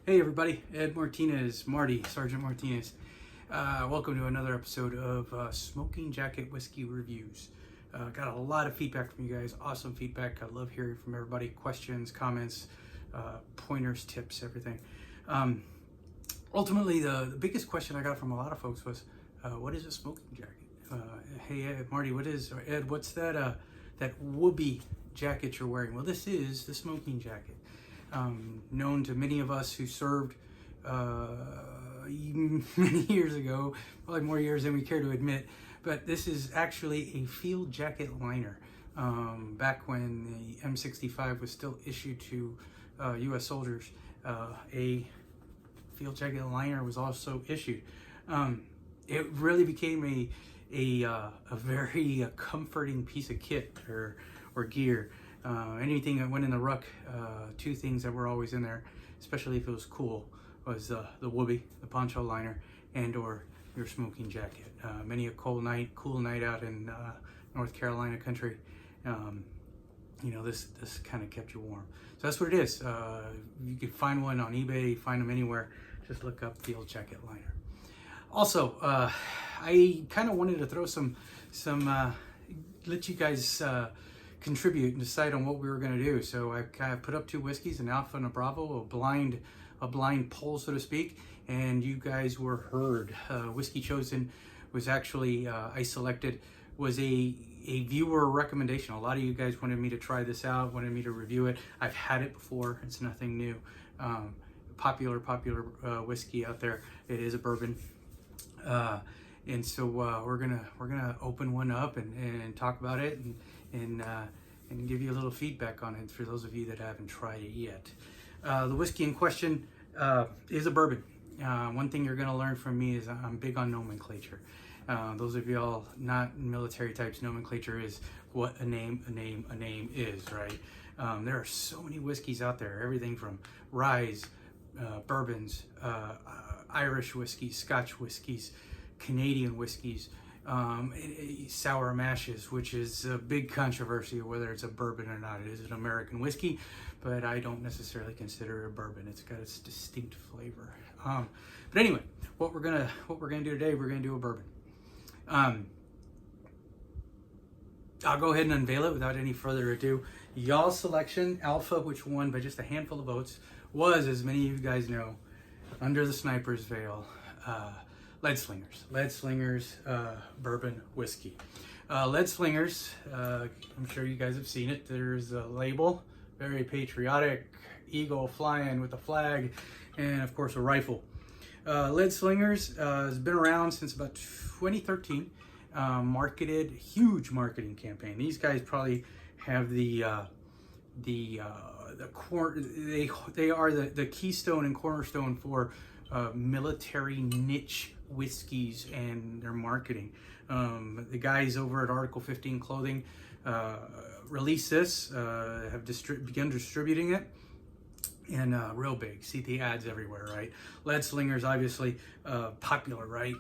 Hey everybody, Ed Martinez, Sergeant Martinez. Welcome to another episode of Smoking Jacket Whiskey Reviews. Got a lot of feedback from you guys, awesome feedback. I love hearing from everybody, questions, comments, pointers, tips, everything. Ultimately, the biggest question I got from a lot of folks was, what is a smoking jacket? Hey Ed, Marty, or Ed, what's that whoopee jacket you're wearing? Well, this is the smoking jacket. Known to many of us who served many years ago, probably more years than we care to admit, but this is actually a field jacket liner. Back when the M65 was still issued to U.S. soldiers, a field jacket liner was also issued. It really became a very comforting piece of kit or gear. Anything that went in the ruck, two things that were always in there, especially if it was cool, was the whoopee, the poncho liner, and or your smoking jacket. Many a cool night out in North Carolina country, this kind of kept you warm. So that's what it is. You can find one on eBay, find them anywhere. Just look up field jacket liner. Also, I kind of wanted to throw some let you guys contribute and decide on what we were going to do. So I kind of put up two whiskeys, an Alpha and a Bravo, a blind poll, so to speak, and you guys were heard. Whiskey chosen was actually I selected was a viewer recommendation. A lot of you guys wanted me to try this out, wanted me to review it. I've had it before. It's nothing new. Popular whiskey out there. It is a bourbon. And so we're gonna open one up and talk about it and give you a little feedback on it for those of you that haven't tried it yet. The whiskey in question is a bourbon. One thing you're gonna learn from me is I'm big on nomenclature. Those of y'all not military types, nomenclature is what a name is, right? There are so many whiskeys out there, everything from ryes, bourbons, Irish whiskeys, Scotch whiskeys, Canadian whiskeys, sour mashes, which is a big controversy whether it's a bourbon or not. It is an American whiskey, but I don't necessarily consider it a bourbon. It's got its distinct flavor. But anyway, what we're gonna do today, we're gonna do a bourbon. I'll go ahead and unveil it without any further ado. Y'all's selection, Alpha, which won by just a handful of votes, was, as many of you guys know, under the sniper's veil, Leadslingers bourbon whiskey. Leadslingers, I'm sure you guys have seen it. There's a label, very patriotic, eagle flying with a flag, and of course a rifle. Leadslingers has been around since about 2013. Marketed, huge marketing campaign. These guys probably have they are the keystone and cornerstone for military niche whiskeys and their marketing. The guys over at Article 15 Clothing released this, have begun distributing it, and real big. See the ads everywhere, right? Leadslingers, obviously popular, right?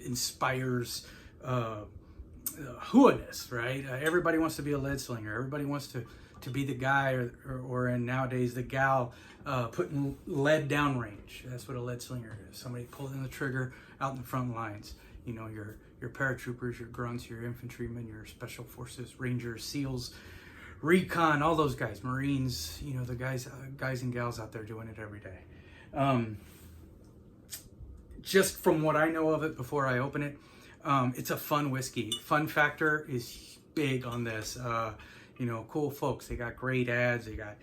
Inspires whoaness, right? Everybody wants to be a lead slinger. Everybody wants to be the guy or in nowadays the gal putting lead downrange. That's what a lead slinger is. Somebody pulling the trigger out in the front lines. You know, your paratroopers, your grunts, your infantrymen, your special forces, rangers, SEALs, recon, all those guys, Marines. You know, the guys and gals out there doing it every day. Just from what I know of it before I open it, it's a fun whiskey. Fun factor is big on this. Cool folks. They got great ads. They got,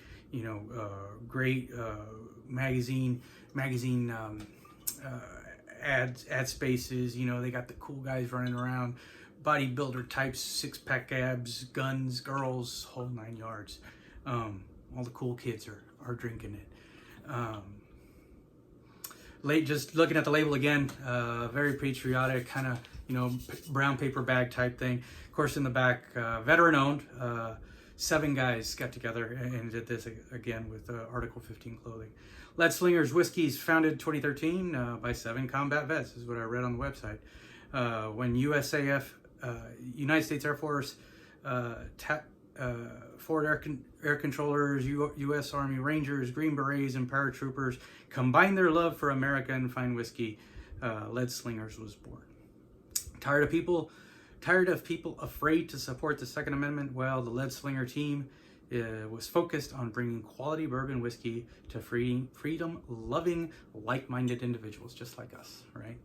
great magazine ad spaces. They got the cool guys running around, bodybuilder types, six-pack abs, guns, girls, whole 9 yards. All the cool kids are drinking it. Just looking at the label again, very patriotic, kind of, brown paper bag type thing. Of course, in the back, veteran owned, 7 guys got together and did this again with Article 15 Clothing. Leadslingers Whiskies, founded 2013 by 7 combat vets, is what I read on the website. When USAF, United States Air Force, Ford Air Controllers, U.S. Army Rangers, Green Berets, and paratroopers combine their love for America and fine whiskey, Leadslingers was born. Tired of people afraid to support the Second Amendment? Well, the Leadslinger team was focused on bringing quality bourbon whiskey to freedom-loving, like-minded individuals just like us, right?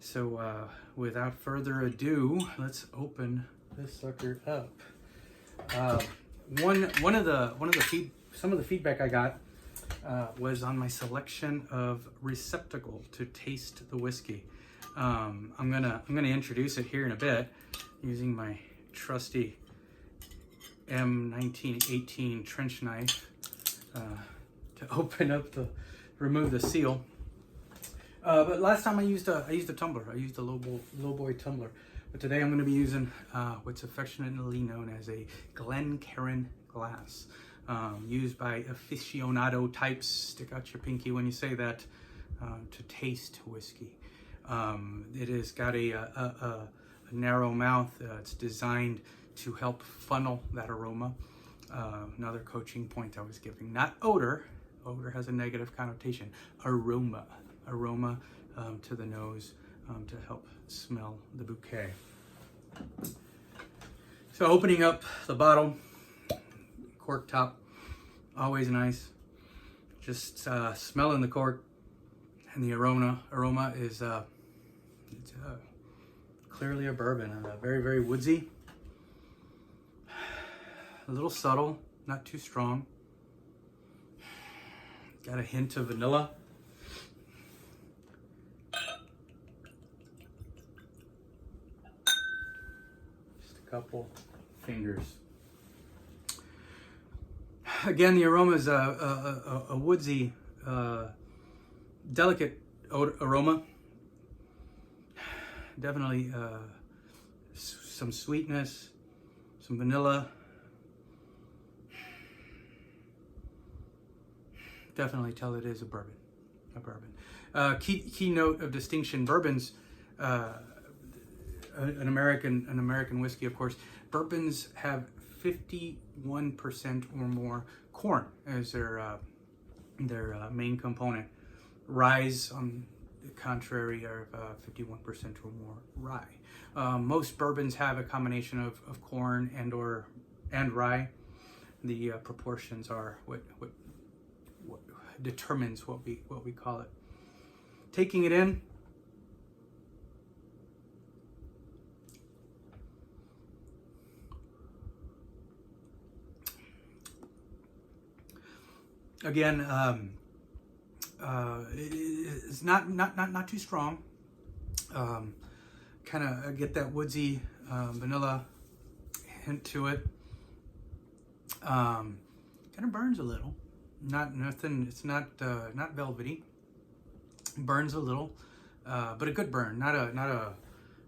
So, without further ado, let's open this sucker up. Some of the feedback I got was on my selection of receptacle to taste the whiskey. I'm gonna introduce it here in a bit using my trusty M1918 trench knife to remove the seal. But last time I used a tumbler. I used a low boy tumbler. But today I'm going to be using what's affectionately known as a Glencairn glass, used by aficionado types. Stick out your pinky when you say that, to taste whiskey. It has got a narrow mouth. It's designed to help funnel that aroma. Another coaching point I was giving. Not odor. Odor has a negative connotation. Aroma to the nose, to help smell the bouquet. So opening up the bottle, cork top, always nice. Just smelling the cork and the aroma is it's clearly a bourbon, very, very woodsy, a little subtle, not too strong. Got a hint of vanilla. Couple fingers. Again, the aroma is a woodsy, delicate aroma. Definitely some sweetness, some vanilla. Definitely tell it is a bourbon. Key note of distinction: bourbons. An American whiskey, of course. Bourbons have 51% or more corn as their main component. Ryes, on the contrary, are 51% or more rye. Most bourbons have a combination of corn and rye. The proportions are what determines what we call it. Taking it in. Again, it's not too strong. Kind of get that woodsy vanilla hint to it. Kind of burns a little. Nothing. It's not velvety. Burns a little, but a good burn. Not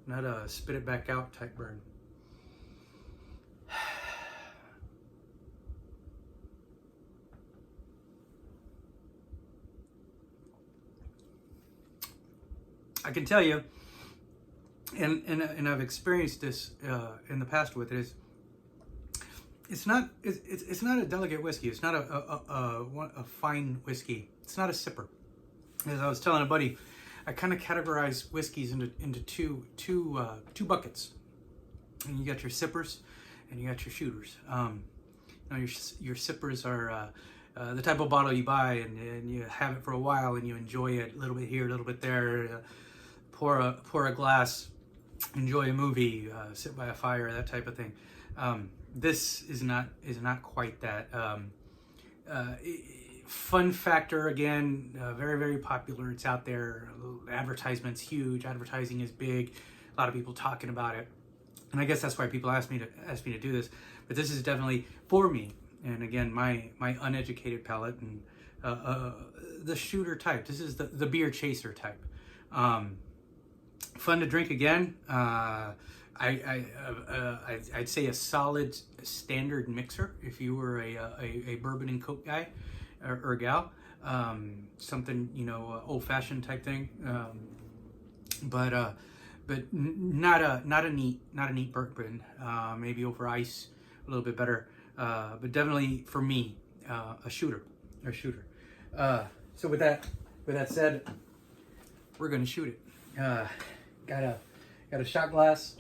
a spit it back out type burn. I can tell you, and I've experienced this in the past with it. It's not a delicate whiskey. It's not a fine whiskey. It's not a sipper. As I was telling a buddy, I kind of categorize whiskeys into two buckets. And you got your sippers, and you got your shooters. Your sippers are the type of bottle you buy and you have it for a while and you enjoy it a little bit here, a little bit there. Pour a glass, enjoy a movie, sit by a fire, that type of thing. This is not quite that. Fun factor again, very, very popular. It's out there. Advertisement's huge. Advertising is big. A lot of people talking about it, and I guess that's why people ask me to do this. But this is definitely for me. And again, my uneducated palate and the shooter type. This is the beer chaser type. Fun to drink again. I'd say a solid standard mixer if you were a bourbon and coke guy or gal. Something old-fashioned type thing. But not a neat bourbon. Maybe over ice a little bit better. but definitely for me, a shooter. So with that said, we're gonna shoot it. Got a shot glass.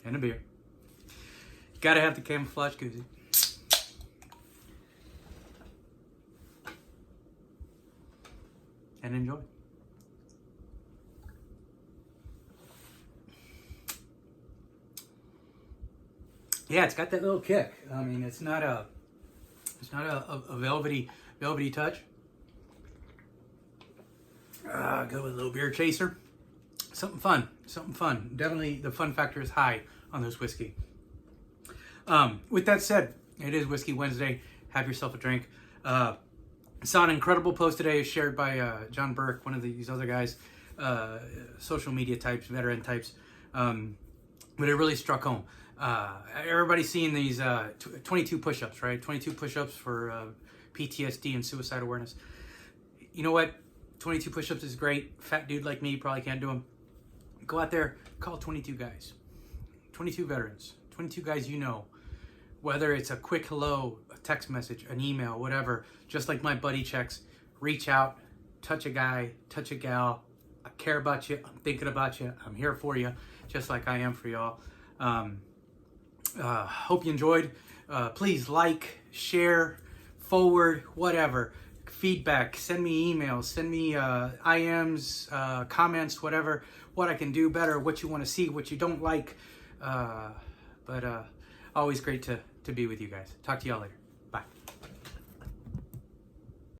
And a beer. Gotta have the camouflage koozie. And enjoy. Yeah, it's got that little kick. I mean, it's not a velvety touch. Go with a little beer chaser. Something fun. Definitely the fun factor is high on this whiskey. With that said, it is Whiskey Wednesday. Have yourself a drink. Saw an incredible post today shared by John Burke, one of these other guys, social media types, veteran types. But it really struck home. Everybody's seeing these 22 push-ups, right? 22 push-ups for PTSD and suicide awareness. You know what? 22 push-ups is great. Fat dude like me probably can't do them. Go out there, call 22 guys. 22 veterans. 22 guys you know. Whether it's a quick hello, a text message, an email, whatever. Just like my buddy checks. Reach out, touch a guy, touch a gal. I care about you. I'm thinking about you. I'm here for you. Just like I am for y'all. Hope you enjoyed. Please like, share, forward, whatever. Feedback, send me emails, send me IMs, comments, whatever, what I can do better, what you want to see, what you don't like. But always great to be with you guys. Talk to y'all later.